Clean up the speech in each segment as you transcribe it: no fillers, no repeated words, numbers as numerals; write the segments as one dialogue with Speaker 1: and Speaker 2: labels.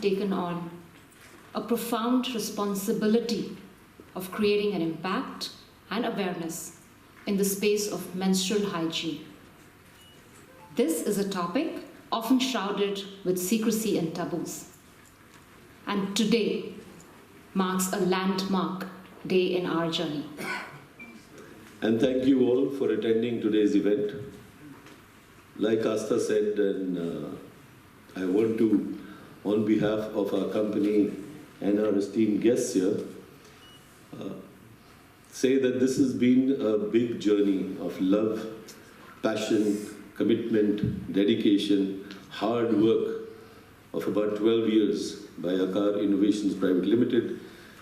Speaker 1: taken on a profound responsibility of creating an impact and awareness in the space of menstrual hygiene. This is a topic often shrouded with secrecy and taboos. And today marks a landmark day in our journey.
Speaker 2: And thank you all for attending today's event. Like Asta said, and I want to, on behalf of our company and our esteemed guests here, say that this has been a big journey of love, passion, commitment, dedication, hard work of about 12 years by Aakar Innovations Private Limited,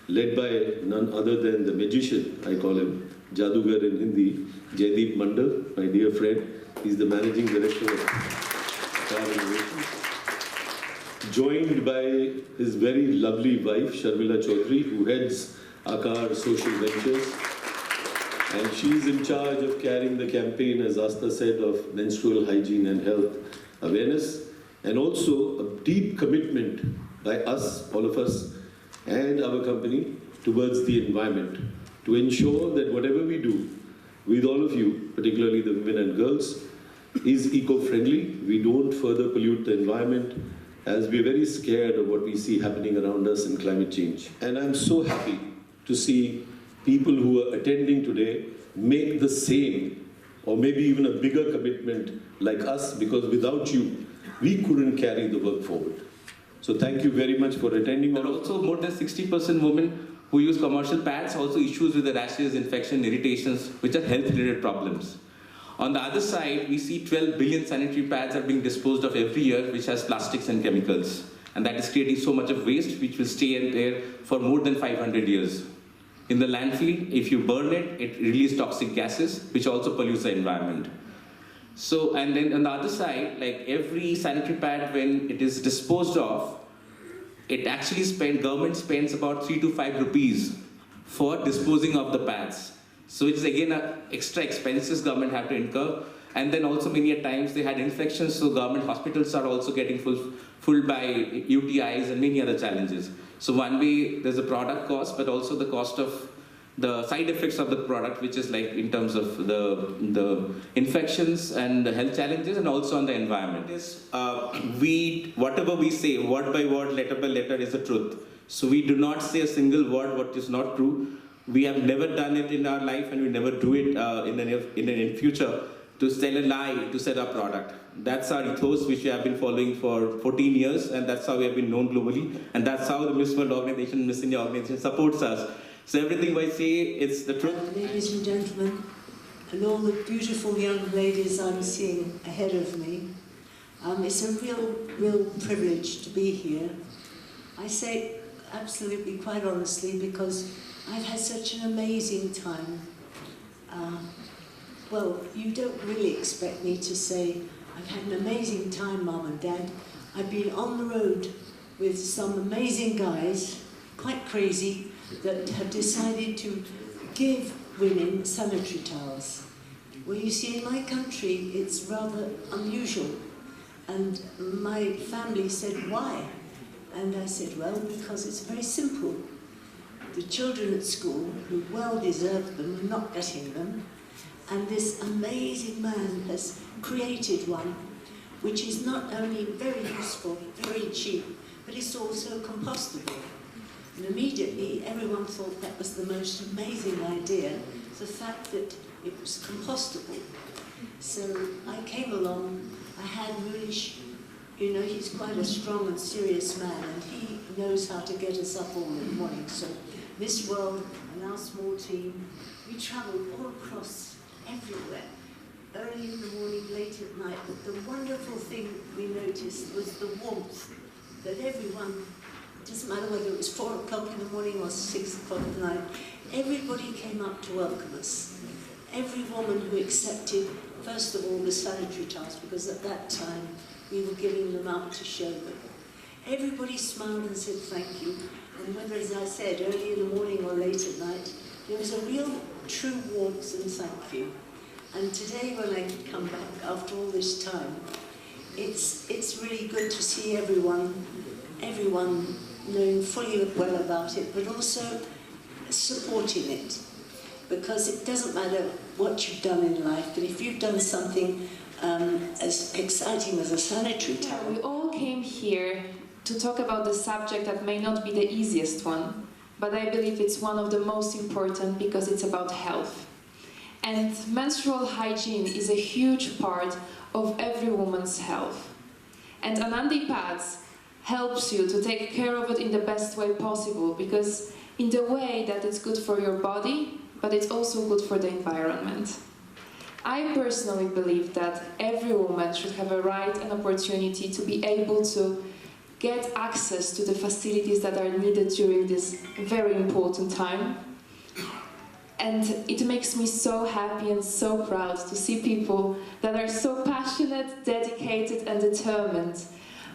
Speaker 2: led by none other than the magician, I call him Jadugar in Hindi, Jaideep Mandal, my dear friend. He's the managing director of Aakar Innovations. Joined by his very lovely wife, Sharmila Chaudhary, who heads Aakar Social Ventures. And she's in charge of carrying the campaign, as Asta said, of menstrual hygiene and health awareness. And also a deep commitment by us, all of us, and our company towards the environment, to ensure that whatever we do with all of you, particularly the women and girls, is eco-friendly. We don't further pollute the environment, as we're very scared of what we see happening around us in climate change. And I'm so happy to see people who are attending today make the same, or maybe even a bigger commitment like us, because without you, we couldn't carry the work forward. So thank you very much for attending.
Speaker 3: There are also more than 60% women who use commercial pads, also issues with the rashes, infection, irritations, which are health-related problems. On the other side, we see 12 billion sanitary pads are being disposed of every year, which has plastics and chemicals. And that is creating so much of waste, which will stay in there for more than 500 years. In the landfill, if you burn it, it releases toxic gases, which also pollutes the environment. So, and then on the other side, like every sanitary pad, when it is disposed of, it actually government spends about 3 to 5 rupees for disposing of the pads. So it's again extra expenses government have to incur. And then also many a times they had infections, so government hospitals are also getting full by UTIs and many other challenges. So one way there's a product cost, but also the cost of the side effects of the product, which is like in terms of the infections and the health challenges, and also on the environment. Whatever we say, word by word, letter by letter, is the truth. So we do not say a single word what is not true. We have never done it in our life, and we never do it in the future to sell a lie to sell our product. That's our ethos, which we have been following for 14 years, and that's how we have been known globally, and that's how the Miss World organization, Miss India organization supports us. So everything I say, it's the truth.
Speaker 4: Ladies and gentlemen, and all the beautiful young ladies I'm seeing ahead of me, it's a real privilege to be here. I say absolutely, quite honestly, because I've had such an amazing time. Well, you don't really expect me to say I've had an amazing time, Mum and Dad. I've been on the road with some amazing guys, quite crazy, that have decided to give women sanitary towels. Well, you see, in my country, it's rather unusual. And my family said, why? And I said, well, because it's very simple. The children at school, who well deserved them, are not getting them. And this amazing man has created one, which is not only very useful, very cheap, but it's also compostable. And immediately, everyone thought that was the most amazing idea, the fact that it was compostable. So I came along, I had Munish, you know, he's quite a strong and serious man, and he knows how to get us up all in the morning. So Miss World and our small team, we travelled all across everywhere, early in the morning, late at night. But the wonderful thing we noticed was the warmth that everyone, it doesn't matter whether it was 4 o'clock in the morning or 6 o'clock at night, everybody came up to welcome us. Every woman who accepted, first of all, the sanitary towels, because at that time we were giving them out to show them. Everybody smiled and said thank you. And whether, as I said, early in the morning or late at night, there was a real, true warmth and thank you. And today, when I come back after all this time, it's really good to see everyone everyone knowing fully well about it, but also supporting it. Because it doesn't matter what you've done in life, but if you've done something as exciting as a sanitary towel.
Speaker 5: We all came here to talk about the subject that may not be the easiest one, but I believe it's one of the most important because it's about health. And menstrual hygiene is a huge part of every woman's health. And Anandi pads helps you to take care of it in the best way possible, because in the way that it's good for your body, but it's also good for the environment. I personally believe that every woman should have a right and opportunity to be able to get access to the facilities that are needed during this very important time. And it makes me so happy and so proud to see people that are so passionate, dedicated and determined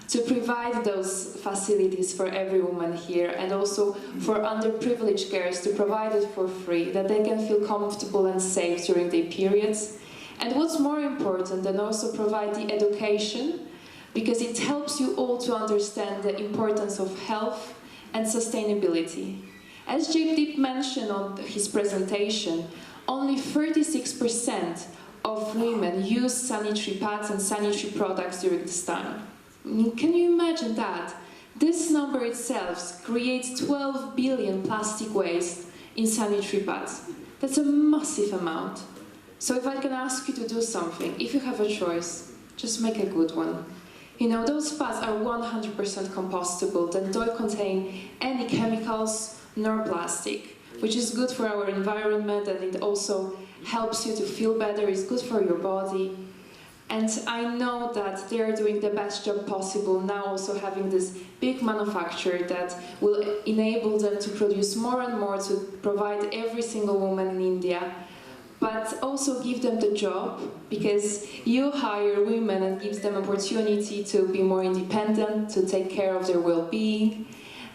Speaker 5: to provide those facilities for every woman here, and also for underprivileged girls to provide it for free, that they can feel comfortable and safe during their periods. And what's more important, and also provide the education, because it helps you all to understand the importance of health and sustainability. As Jaydeep mentioned on his presentation, only 36% of women use sanitary pads and sanitary products during this time. Can you imagine that? This number itself creates 12 billion plastic waste in sanitary pads. That's a massive amount. So if I can ask you to do something, if you have a choice, just make a good one. You know, those pads are 100% compostable, that don't contain any chemicals nor plastic, which is good for our environment, and it also helps you to feel better, it's good for your body. And I know that they are doing the best job possible now, also having this big manufacturer that will enable them to produce more and more to provide every single woman in India, but also give them the job, because you hire women and gives them opportunity to be more independent, to take care of their well-being,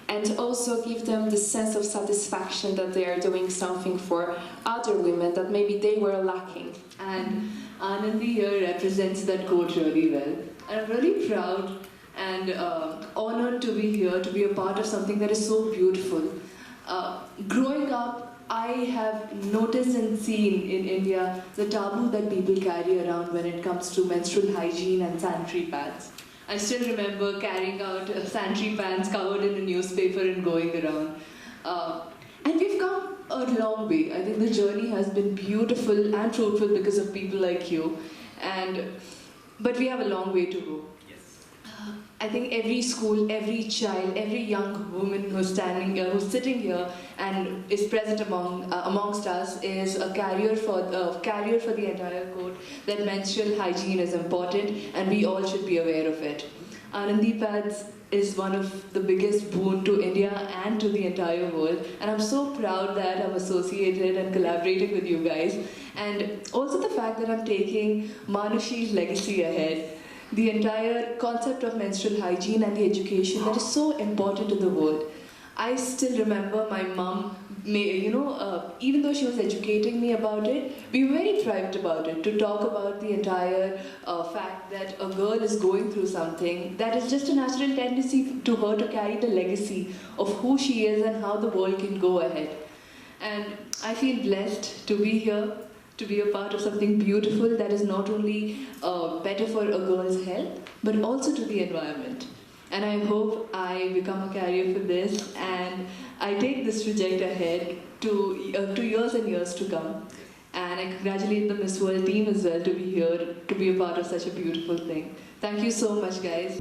Speaker 5: and also give them the sense of satisfaction that they are doing something for other women that maybe they were lacking.
Speaker 6: And Anandi here represents that quote really well. And I'm really proud and honored to be here, to be a part of something that is so beautiful. Growing up, I have noticed and seen in India the taboo that people carry around when it comes to menstrual hygiene and sanitary pads. I still remember carrying out sanitary pads covered in a newspaper and going around. And we've come a long way. I think the journey has been beautiful and fruitful because of people like you. But we have a long way to go. I think every school, every child, every young woman who's sitting here and is present amongst us is a carrier for the entire code that menstrual hygiene is important, and we all should be aware of it. Anandi pads is one of the biggest boon to India and to the entire world, and I'm so proud that I'm associated and collaborating with you guys, and also the fact that I'm taking Manushi's legacy ahead. The entire concept of menstrual hygiene and the education that is so important to the world. I still remember my mom, even though she was educating me about it, we were very thrived about it, to talk about the entire fact that a girl is going through something that is just a natural tendency to her to carry the legacy of who she is and how the world can go ahead. And I feel blessed to be here, to be a part of something beautiful that is not only better for a girl's health, but also to the environment. And I hope I become a carrier for this, and I take this project ahead to years and years to come. And I congratulate the Miss World team as well to be here, to be a part of such a beautiful thing. Thank you so much, guys.